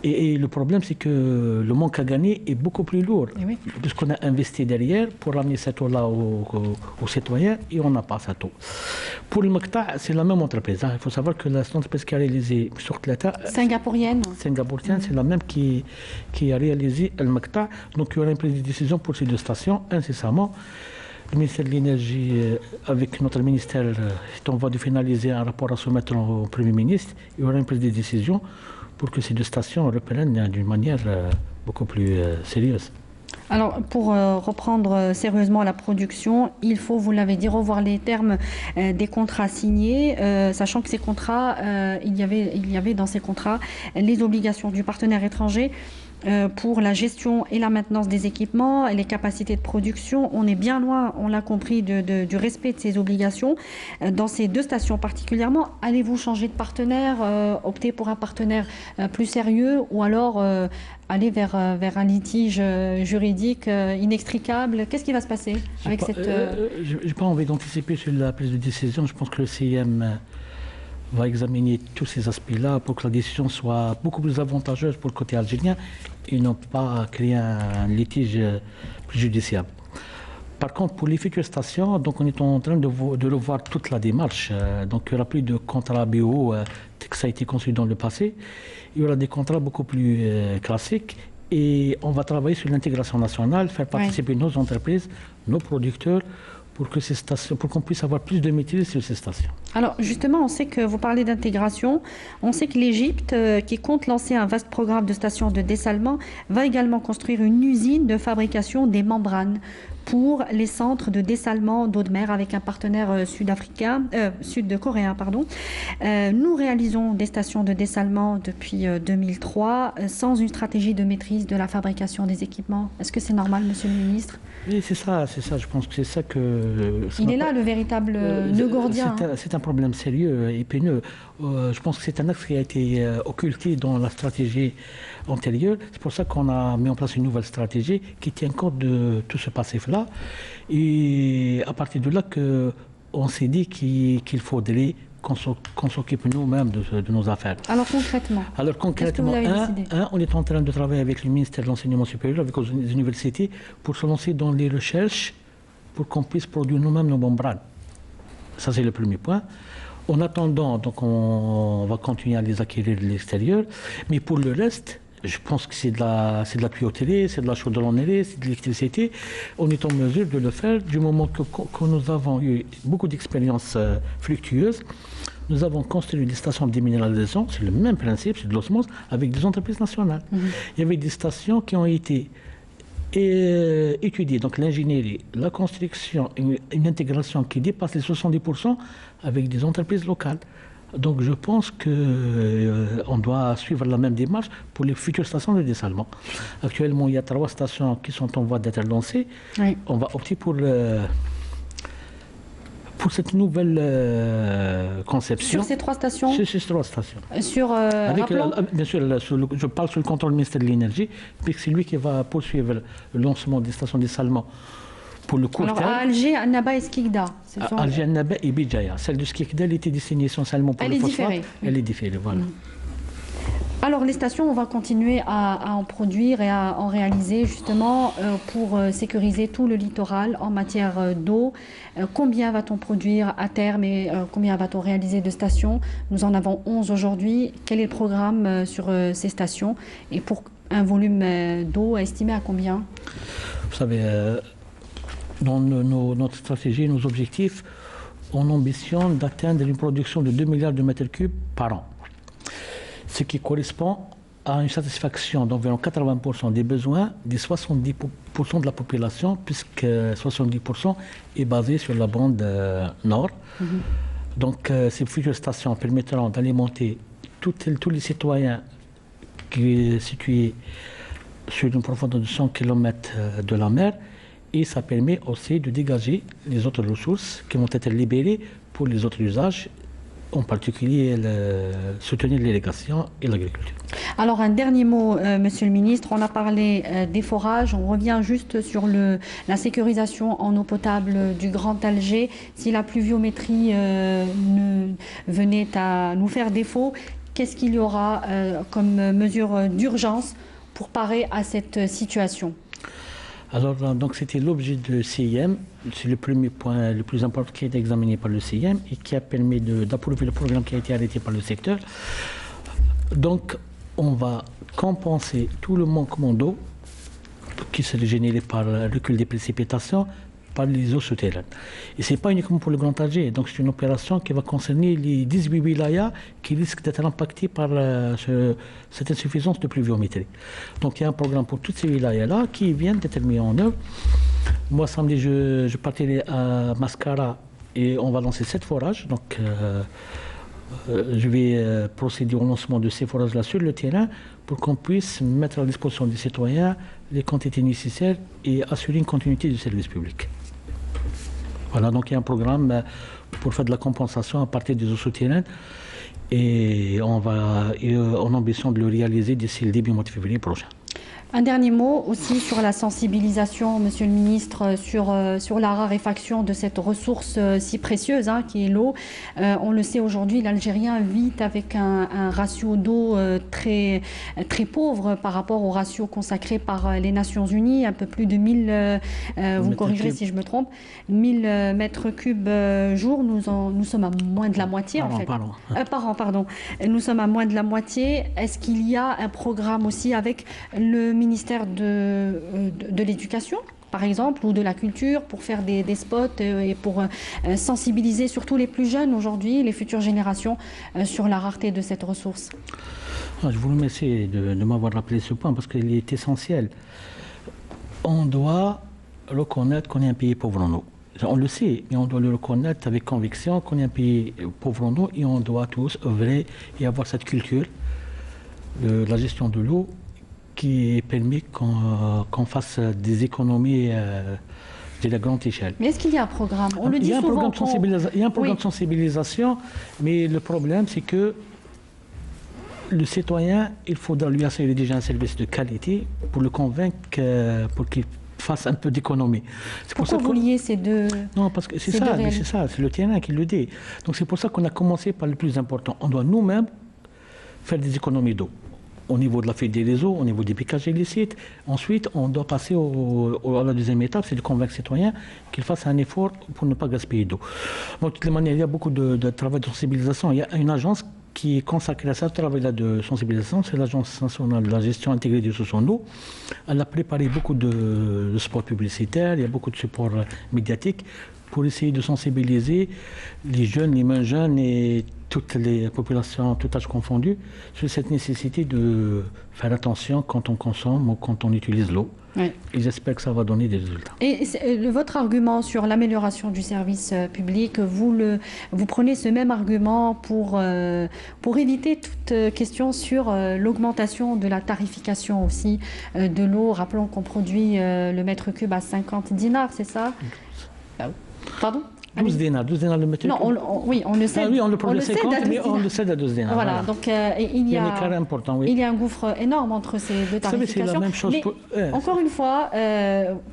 Speaker 4: Et le problème, c'est que le manque à gagner est beaucoup plus lourd.
Speaker 3: Eh oui.
Speaker 4: Puisqu'on a investi derrière pour ramener cette eau-là aux citoyens et on n'a pas cette eau. Pour le Maqta', c'est la même entreprise. Il faut savoir que l'entreprise qui a réalisé sur Tlata,
Speaker 3: Singapourienne.
Speaker 4: singapourienne, c'est la même qui a réalisé le Maqta'. Donc il y aura une prise de décision pour ces deux stations incessamment. Le ministère de l'Énergie, avec notre ministère, est en voie de finaliser un rapport à soumettre au Premier ministre. Il y aura une prise de décision pour que ces deux stations reprennent d'une manière beaucoup plus sérieuse.
Speaker 3: Alors, pour reprendre sérieusement la production, il faut, vous l'avez dit, revoir les termes des contrats signés, sachant que ces contrats, il y avait dans ces contrats les obligations du partenaire étranger pour la gestion et la maintenance des équipements et les capacités de production. On est bien loin, on l'a compris, du respect de ces obligations. Dans ces deux stations particulièrement, allez-vous changer de partenaire, opter pour un partenaire plus sérieux ou alors aller vers un litige juridique inextricable? Qu'est-ce qui va se passer avec cette...
Speaker 4: Je n'ai pas envie d'anticiper sur la prise de décision. Je pense que le CIM va examiner tous ces aspects-là pour que la décision soit beaucoup plus avantageuse pour le côté algérien et non pas créer un litige préjudiciable. Par contre, pour les futures stations, donc on est en train de revoir toute la démarche. Donc il n'y aura plus de contrat BO que ça a été construit dans le passé. Il y aura des contrats beaucoup plus classiques et on va travailler sur l'intégration nationale, faire participer nos entreprises, nos producteurs, pour qu'on puisse avoir plus de maîtrise sur ces stations.
Speaker 3: Alors justement, on sait que vous parlez d'intégration, on sait que l'Égypte, qui compte lancer un vaste programme de stations de dessalement, va également construire une usine de fabrication des membranes pour les centres de dessalement d'eau de mer avec un partenaire sud-coréen. Nous réalisons des stations de dessalement depuis 2003 sans une stratégie de maîtrise de la fabrication des équipements. Est-ce que c'est normal, Monsieur le Ministre?
Speaker 4: Oui, c'est ça. Je pense que c'est ça que...
Speaker 3: Il est là le véritable nœud gordien.
Speaker 4: C'est un problème sérieux et épineux. Je pense que c'est un axe qui a été occulté dans la stratégie antérieure. C'est pour ça qu'on a mis en place une nouvelle stratégie qui tient compte de tout ce passif-là. Et à partir de là, on s'est dit qu'il faudrait qu'on s'occupe nous-mêmes de nos affaires.
Speaker 3: Alors concrètement,
Speaker 4: on est en train de travailler avec le ministère de l'Enseignement supérieur, avec les universités, pour se lancer dans les recherches pour qu'on puisse produire nous-mêmes nos membranes. Ça, c'est le premier point. En attendant, donc on va continuer à les acquérir de l'extérieur. Mais pour le reste, je pense que c'est de la tuyauterie, c'est de la chaudronnerie, c'est de l'électricité. On est en mesure de le faire du moment que nous avons eu beaucoup d'expériences fructueuses. Nous avons construit des stations de déminéralisation, c'est le même principe, c'est de l'osmose, avec des entreprises nationales. Il y avait des stations qui ont été étudiées, donc l'ingénierie, la construction, une intégration qui dépasse les 70% avec des entreprises locales. Donc je pense qu'on doit suivre la même démarche pour les futures stations de dessalement. Actuellement, il y a 3 stations qui sont en voie d'être lancées. Oui. On va opter pour cette nouvelle conception.
Speaker 3: Sur ces 3 stations?
Speaker 4: Sur ces 3 stations.
Speaker 3: Bien
Speaker 4: sûr, je parle sous le contrôle du ministère de l'Énergie, puisque c'est lui qui va poursuivre le lancement des stations de dessalement. Pour le court terme.
Speaker 3: À Alger, Annaba et Skikda.
Speaker 4: Alger, Annaba et Bijaya. Celle de Skikda, elle était destinée essentiellement pour le phosphate. Elle est différée, voilà.
Speaker 3: Alors les stations, on va continuer à en produire et à en réaliser justement pour sécuriser tout le littoral en matière d'eau. Combien va-t-on produire à terme et combien va-t-on réaliser de stations? Nous en avons 11 aujourd'hui. Quel est le programme sur ces stations? Et pour un volume d'eau estimé à combien?
Speaker 4: Vous savez... Dans notre stratégie, nos objectifs, on ambitionne d'atteindre une production de 2 milliards de mètres cubes par an. Ce qui correspond à une satisfaction d'environ 80% des besoins des 70% de la population, puisque 70% est basé sur la bande nord. Donc ces futures stations permettront d'alimenter tous les citoyens qui sont situés sur une profondeur de 100 km de la mer. Et ça permet aussi de dégager les autres ressources qui vont être libérées pour les autres usages en particulier soutenir l'irrigation et l'agriculture.
Speaker 3: Alors un dernier mot, Monsieur le Ministre, on a parlé des forages, on revient juste sur la sécurisation en eau potable du Grand Alger. Si la pluviométrie venait à nous faire défaut, qu'est-ce qu'il y aura comme mesure d'urgence pour parer à cette situation?
Speaker 4: Alors, donc c'était l'objet de CIM, c'est le premier point le plus important qui a été examiné par le CIM et qui a permis d'approuver le programme qui a été arrêté par le secteur. Donc, on va compenser tout le manquement d'eau qui serait généré par le recul des précipitations par les eaux souterraines. Et ce n'est pas uniquement pour le Grand Alger, donc c'est une opération qui va concerner les 18 wilayas qui risquent d'être impactés par cette insuffisance de pluviométrie. Donc il y a un programme pour toutes ces wilayas-là qui viennent d'être mis en œuvre. Moi, samedi, je partirai à Mascara et on va lancer 7 forages. Donc je vais procéder au lancement de ces forages-là sur le terrain pour qu'on puisse mettre à disposition des citoyens les quantités nécessaires et assurer une continuité du service public. Voilà, donc il y a un programme pour faire de la compensation à partir des eaux souterraines et on a ambition de le réaliser d'ici le début mois de février prochain.
Speaker 3: Un dernier mot aussi sur la sensibilisation, Monsieur le Ministre, sur la raréfaction de cette ressource si précieuse qui est l'eau. On le sait aujourd'hui, l'Algérien vit avec un ratio d'eau très pauvre par rapport au ratio consacré par les Nations Unies, un peu plus de 1000, vous me corrigerez si je me trompe, 1000 mètres cubes jour. Nous sommes à moins de la moitié en fait. Par an, pardon. Nous sommes à moins de la moitié. Est-ce qu'il y a un programme aussi avec le ministère de l'Éducation, par exemple, ou de la Culture, pour faire des spots et pour sensibiliser surtout les plus jeunes aujourd'hui, les futures générations, sur la rareté de cette ressource?
Speaker 4: Je vous remercie de m'avoir rappelé ce point parce qu'il est essentiel. On doit reconnaître qu'on est un pays pauvre en eau. On le sait, mais on doit le reconnaître avec conviction qu'on est un pays pauvre en eau et on doit tous œuvrer et avoir cette culture de la gestion de l'eau qui permet qu'on fasse des économies de la grande échelle.
Speaker 3: Mais est-ce qu'il y a un programme? On le dit souvent.
Speaker 4: Il y a un programme de sensibilisation, mais le problème, c'est que le citoyen, il faudra lui assurer déjà un service de qualité pour le convaincre pour qu'il fasse un peu d'économie.
Speaker 3: Pourquoi vous liez ces deux?
Speaker 4: Non, parce que c'est ça, c'est le terrain qui le dit. Donc c'est pour ça qu'on a commencé par le plus important. On doit nous-mêmes faire des économies d'eau. Au niveau de la fuite des réseaux, au niveau des piquages illicites. Ensuite, on doit passer à la deuxième étape, c'est de convaincre les citoyens qu'ils fassent un effort pour ne pas gaspiller d'eau. Donc, de toutes les manières, il y a beaucoup de travail de sensibilisation. Il y a une agence qui est consacrée à ce travail-là de sensibilisation, c'est l'Agence nationale de la gestion intégrée des ressources en eau. Elle a préparé beaucoup de supports publicitaires, il y a beaucoup de supports médiatiques pour essayer de sensibiliser les jeunes, les moins jeunes et toutes les populations, tout âge confondu, sur cette nécessité de faire attention quand on consomme ou quand on utilise l'eau. Oui. Et j'espère que ça va donner des résultats.
Speaker 3: Et votre argument sur l'amélioration du service public, vous prenez ce même argument pour éviter toute question sur l'augmentation de la tarification aussi de l'eau. Rappelons qu'on produit le mètre cube à 50 dinars, c'est ça? Pardon?
Speaker 4: 12 dinars le mètre cube.
Speaker 3: Non, oui, on le cède.
Speaker 4: Oui, on le produit 50, mais on le cède à 12 dinars.
Speaker 3: Voilà, donc il y a un
Speaker 4: écart important, oui.
Speaker 3: Il y a un gouffre énorme entre ces deux tarifications.
Speaker 4: C'est la même chose
Speaker 3: mais encore une fois,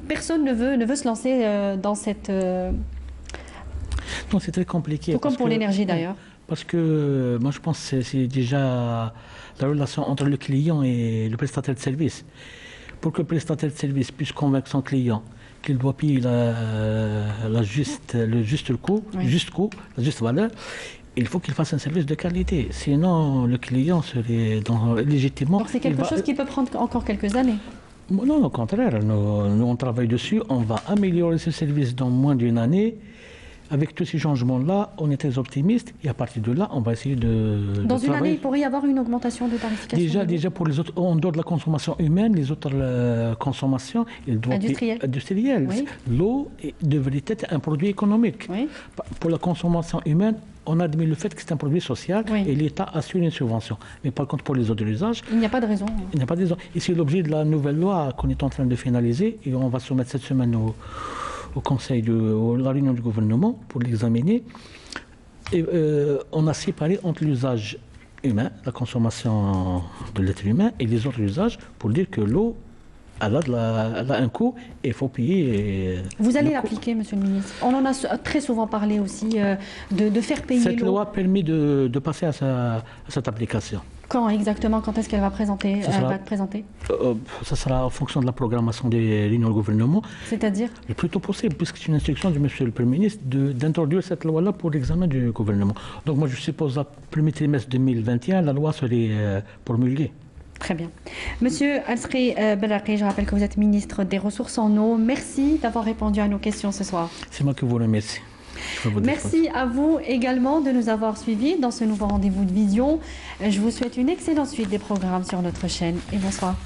Speaker 3: personne ne veut se lancer dans cette...
Speaker 4: Non, c'est très compliqué.
Speaker 3: Tout comme pour l'énergie d'ailleurs.
Speaker 4: Parce que moi je pense que c'est déjà la relation entre le client et le prestataire de service. Pour que le prestataire de service puisse convaincre son client qu'il doit payer le juste coût, oui. La juste valeur, il faut qu'il fasse un service de qualité. Sinon, le client serait légitimement...
Speaker 3: Donc c'est quelque chose qui peut prendre encore quelques années?
Speaker 4: Non, au contraire. Nous, on travaille dessus. On va améliorer ce service dans moins d'une année. Avec tous ces changements-là, on est très optimiste et à partir de là, on va essayer de
Speaker 3: Dans une année, il pourrait y avoir une augmentation de tarification?
Speaker 4: Déjà pour les autres, en dehors de la consommation humaine, les autres consommations, industrielles. Oui. L'eau devrait être un produit économique. Oui. Pour la consommation humaine, on admet le fait que c'est un produit social et l'État assure une subvention. Mais par contre, pour les autres usages...
Speaker 3: Il n'y a pas de raison.
Speaker 4: Il n'y a pas de raison. Et c'est l'objet de la nouvelle loi qu'on est en train de finaliser et on va soumettre cette semaine au Conseil la réunion du gouvernement pour l'examiner. Et, on a séparé entre l'usage humain, la consommation de l'être humain, et les autres usages pour dire que l'eau, elle a un coût et il faut payer.
Speaker 3: Vous allez l'appliquer, Monsieur le ministre. On en a très souvent parlé aussi de faire payer l'eau.
Speaker 4: Cette loi a permis de passer à cette application.
Speaker 3: Quand exactement? Quand est-ce qu'elle va être présentée?
Speaker 4: Ça sera en fonction de la programmation des réunions du gouvernement.
Speaker 3: C'est-à-dire?
Speaker 4: Le plus tôt possible, puisque c'est une instruction du Monsieur le Premier ministre d'introduire cette loi-là pour l'examen du gouvernement. Donc moi je suppose, le premier trimestre 2021, la loi serait promulguée.
Speaker 3: Très bien. Monsieur Alsri Belraqi, je rappelle que vous êtes ministre des Ressources en eau. Merci d'avoir répondu à nos questions ce soir.
Speaker 4: C'est moi qui vous remercie.
Speaker 3: Merci à vous également de nous avoir suivis dans ce nouveau rendez-vous de Vision. Je vous souhaite une excellente suite des programmes sur notre chaîne et bonsoir.